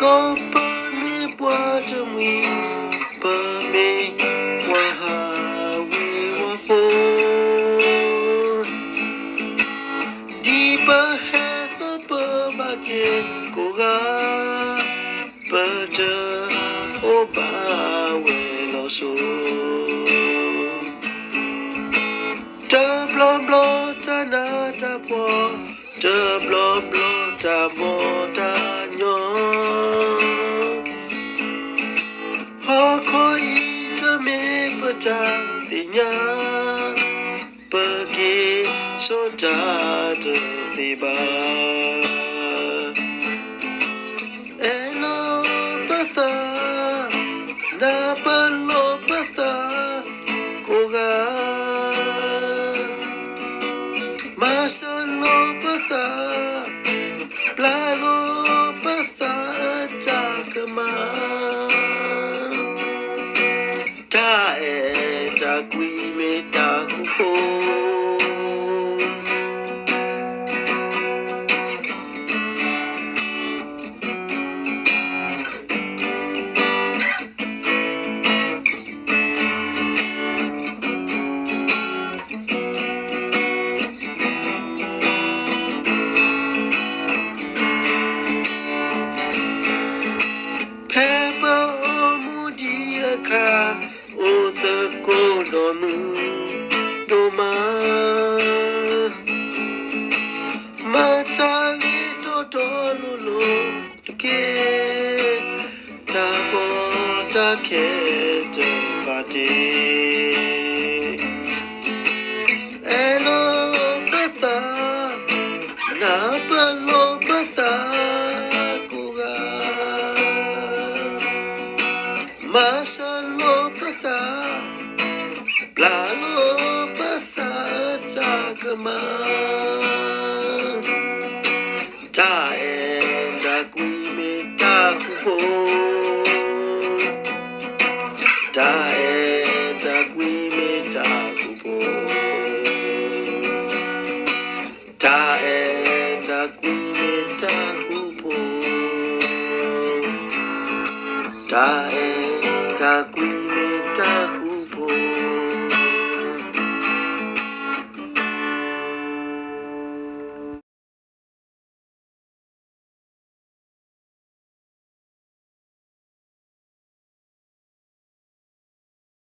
Có bờ mi qua cho mi bờ mi qua hà vi qua phố đi bờ hè có bờ ba kia cố gắng bờ chờ ô ba về lo số ta blo blo ta na ta po ta blo blo ta mo ta nhỏ họ coi ta mê bờ ta thì nhá bờ kia số ta thì ba elo bờ ta na bờ lo bờ ta cố gắng mà sao lo bờ ta la lo bờ ta ta cơ mà ta ta quy mê ta cũng ka o the ko do nu do ma ta to to lu lu ke ta ko ta ke te pa te elo pesa na pa lo pesa